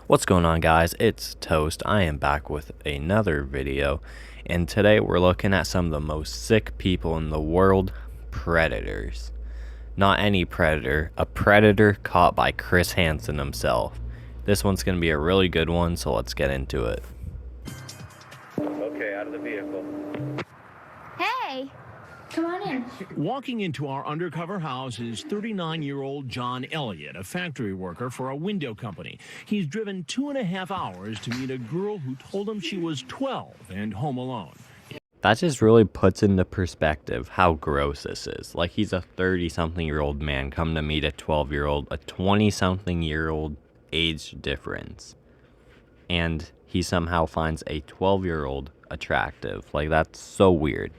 What's going on, guys? It's Toast. I am back with another video, and today we're looking at some of the most sick people in the world: predators. Not any predator, a predator caught by Chris Hansen himself. This one's going to be a really good one, so let's get into it. Okay, out of the vehicle. Hey, come on in. Walking into our undercover house is 39-year-old John Elliott, a factory worker for a window company. He's driven 2.5 hours to meet a girl who told him she was 12 and home alone. That just really puts into perspective how gross this is. Like, he's a 30-something-year-old man come to meet a 12-year-old, a 20-something-year-old age difference. And he somehow finds a 12-year-old attractive. Like, that's so weird.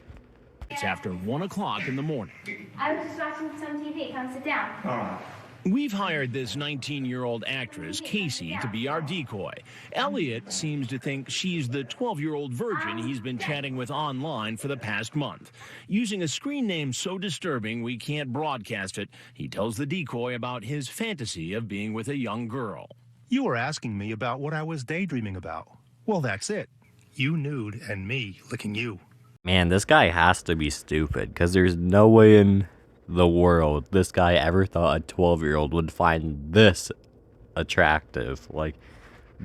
It's after 1 o'clock in the morning. I was just watching some TV. Come sit down. All right. We've hired this 19-year-old actress, Casey, to be our decoy. Elliot seems to think she's the 12-year-old virgin he's been chatting with online for the past month. Using a screen name so disturbing we can't broadcast it, he tells the decoy about his fantasy of being with a young girl. You were asking me about what I was daydreaming about. Well, that's it. You nude and me licking you. Man, this guy has to be stupid, because there's no way in the world this guy ever thought a 12-year-old would find this attractive. Like,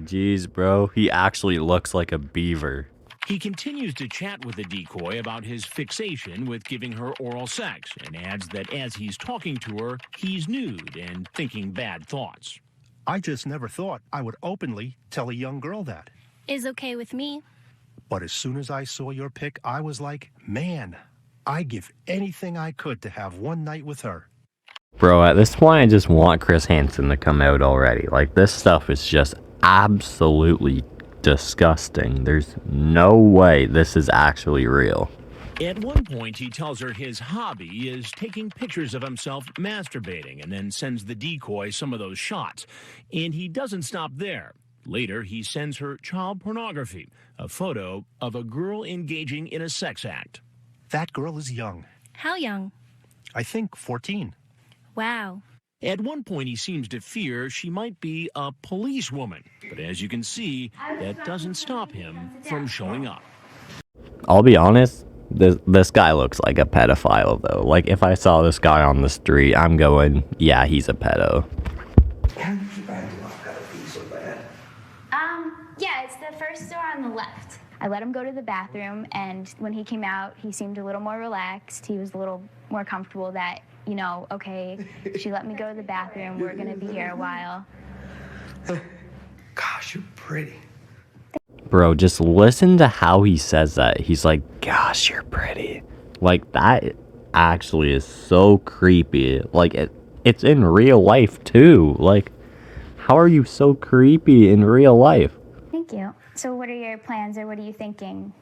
geez, bro, he actually looks like a beaver. He continues to chat with the decoy about his fixation with giving her oral sex and adds that as he's talking to her, he's nude and thinking bad thoughts. I just never thought I would openly tell a young girl that. Is okay with me. But as soon as I saw your pic, I was like, man, I'd give anything I could to have one night with her. Bro, at this point, I just want Chris Hansen to come out already. Like, this stuff is just absolutely disgusting. There's no way this is actually real. At one point, he tells her his hobby is taking pictures of himself masturbating and then sends the decoy some of those shots. And he doesn't stop there. Later, he sends her child pornography, a photo of a girl engaging in a sex act. That girl is young. How young? I think 14. Wow. At one point, he seems to fear she might be a policewoman. But as you can see, that doesn't stop him from showing up. I'll be honest, this guy looks like a pedophile, though. Like, if I saw this guy on the street, I'm going, yeah, he's a pedo. Yeah, it's the first door on the left. I let him go to the bathroom, and when he came out, he seemed a little more relaxed. He was a little more comfortable that, you know, okay, she let me go to the bathroom. We're going to be here a while. Gosh, you're pretty. Bro, just listen to how he says that. He's like, gosh, you're pretty. Like, that actually is so creepy. Like, it's in real life, too. Like, how are you so creepy in real life? Thank you. So what are your plans, or what are you thinking?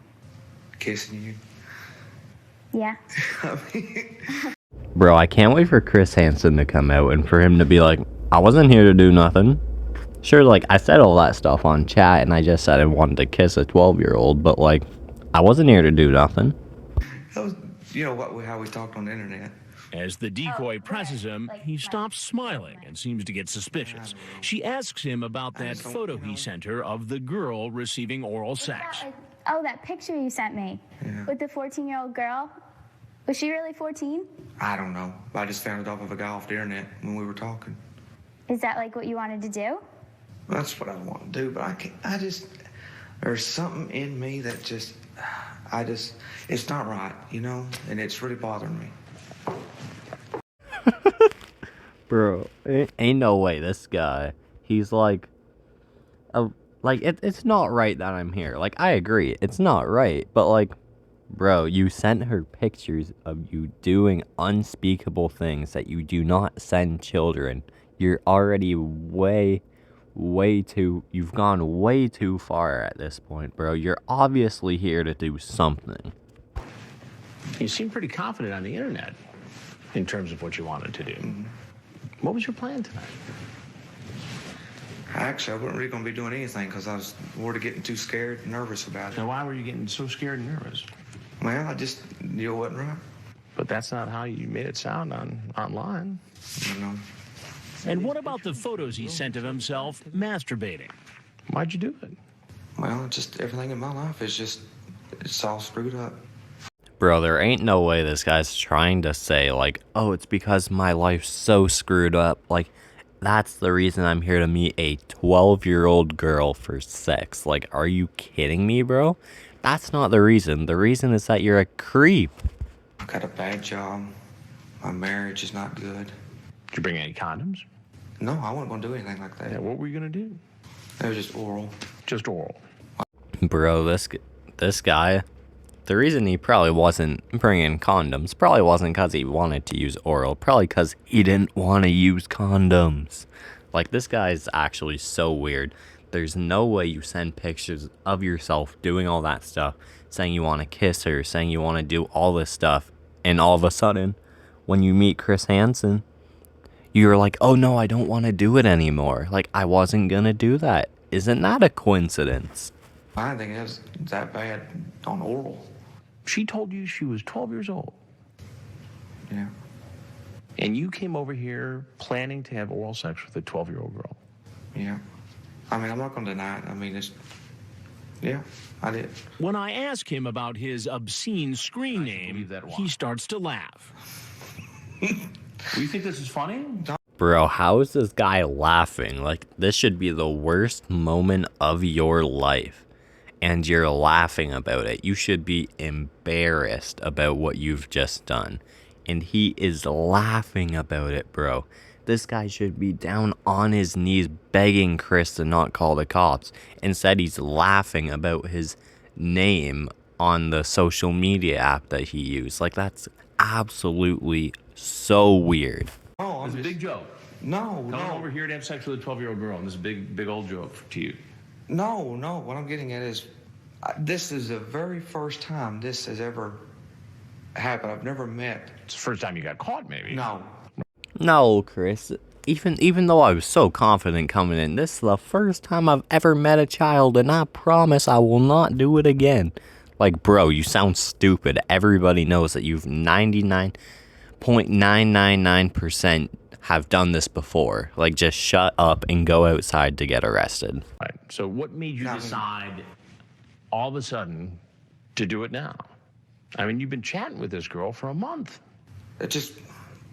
Kissing you. Yeah? Bro, I can't wait for Chris Hansen to come out and for him to be like, I wasn't here to do nothing. Sure, like, I said all that stuff on chat, and I just said I wanted to kiss a 12-year-old, but, like, I wasn't here to do nothing. That was, how we talked on the internet. As the decoy presses him, he stops smiling and seems to get suspicious. She asks him about that photo he sent her of the girl receiving oral sex. Oh, that picture you sent me with the 14-year-old girl. Was she really 14? I don't know. I just found it off of a guy off the internet when we were talking. Is that like what you wanted to do? That's what I want to do, but there's something in me that it's not right, and it's really bothering me. Bro, ain't no way this guy, he's like, it's not right that I'm here. Like, I agree, it's not right, but, like, bro, you sent her pictures of you doing unspeakable things that you do not send children. You're already you've gone way too far at this point, bro. You're obviously here to do something. You seem pretty confident on the internet in terms of what you wanted to do. Mm-hmm. What was your plan tonight? Actually, I wasn't really going to be doing anything because I was worried of getting too scared and nervous about it. Now, why were you getting so scared and nervous? Well, I just knew it wasn't right. But that's not how you made it sound online. I know. And what about the photos he sent of himself masturbating? Why'd you do it? Well, just everything in my life is just, it's all screwed up. Bro, there ain't no way this guy's trying to say, like, oh, it's because my life's so screwed up. Like, that's the reason I'm here to meet a 12-year-old girl for sex. Like, are you kidding me, bro? That's not the reason. The reason is that you're a creep. I got a bad job. My marriage is not good. Did you bring any condoms? No, I wasn't going to do anything like that. Yeah, what were you going to do? It was just oral. Just oral. Bro, this guy, the reason he probably wasn't bringing condoms probably wasn't because he wanted to use oral. Probably because he didn't want to use condoms. Like, this guy's actually so weird. There's no way you send pictures of yourself doing all that stuff, saying you want to kiss her, saying you want to do all this stuff, and all of a sudden, when you meet Chris Hansen, you're like, oh no, I don't want to do it anymore. Like, I wasn't going to do that. Isn't that a coincidence? I didn't think it was that bad on oral. She told you she was 12 years old. Yeah. And you came over here planning to have oral sex with a 12-year-old girl. Yeah. I mean, I'm not going to deny it. I mean, yeah, I did. When I ask him about his obscene screen name, he starts to laugh. You think this is funny? Bro, how is this guy laughing? Like, this should be the worst moment of your life, and you're laughing about it. You should be embarrassed about what you've just done, and he is laughing about it, bro. This guy should be down on his knees begging Chris to not call the cops. Instead, he's laughing about his name on the social media app that he used. Like, that's absolutely so weird. Oh, It's a big joke. No, Coming no. over here to have sex with a 12-year-old girl, and this is a big old joke to you. No. What I'm getting at is, this is the very first time this has ever happened. I've never met. It's the first time you got caught, maybe. No, Chris. Even though I was so confident coming in, this is the first time I've ever met a child, and I promise I will not do it again. Like, bro, you sound stupid. Everybody knows that you've 99.999% have done this before. Like, just shut up and go outside to get arrested. Right. So what made you decide all of a sudden to do it now? I mean, you've been chatting with this girl for a month.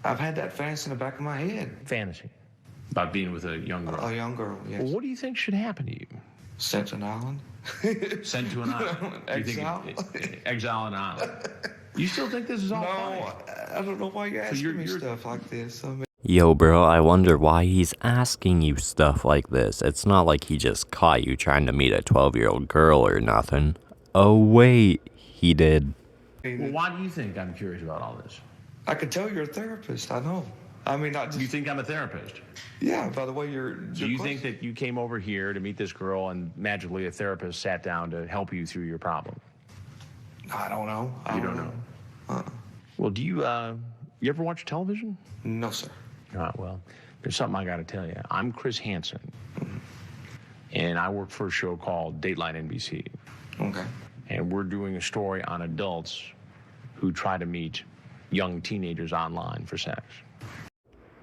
I've had that fantasy in the back of my head. Fantasy. About being with a young girl. A young girl, yes. Well, what do you think should happen to you? Sent to an island. Sent to an island. Exile. Exile an island. You still think this is all funny? No, I don't know why you're asking you're- me stuff like this. I mean, Yo, bro, I wonder why he's asking you stuff like this. It's not like he just caught you trying to meet a 12-year-old girl or nothing. Oh, wait, he did. Well, why do you think I'm curious about all this? I could tell you're a therapist. I know. I mean, not just. You think I'm a therapist? Yeah, by the way you're. Do you think that you came over here to meet this girl and magically a therapist sat down to help you through your problem? I don't know. You don't know. Well, do you ever watch television? No, sir. Well, there's something I got to tell you. I'm Chris Hansen, and I work for a show called Dateline NBC. Okay. And we're doing a story on adults who try to meet young teenagers online for sex.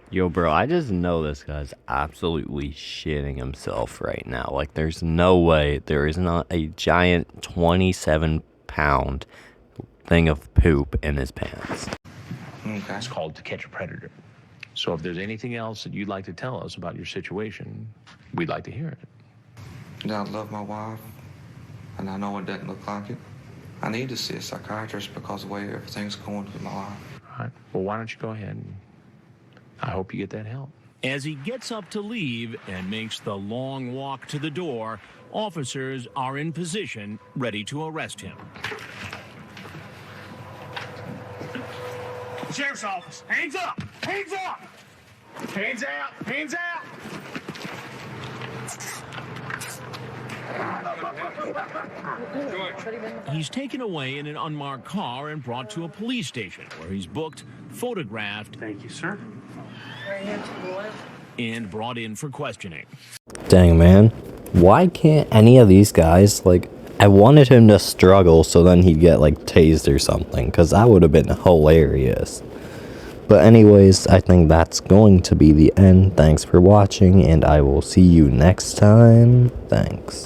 Yo, bro, I just know this guy's absolutely shitting himself right now. Like, there's no way there is not a giant 27-pound thing of poop in his pants. Okay. It's called To Catch a Predator. So if there's anything else that you'd like to tell us about your situation, we'd like to hear it. I love my wife, and I know it doesn't look like it. I need to see a psychiatrist because of the way everything's going through my life. All right. Well, why don't you go ahead and I hope you get that help. As he gets up to leave and makes the long walk to the door, officers are in position, ready to arrest him. Sheriff's office, hands up! Hands up! Hands out! Hands out! He's taken away in an unmarked car and brought to a police station where he's booked, photographed, Thank you, sir. and brought in for questioning. Dang, man. Why can't any of these guys, like, I wanted him to struggle so then he'd get, like, tased or something, because that would have been hilarious. But anyways, I think that's going to be the end. Thanks for watching, and I will see you next time. Thanks.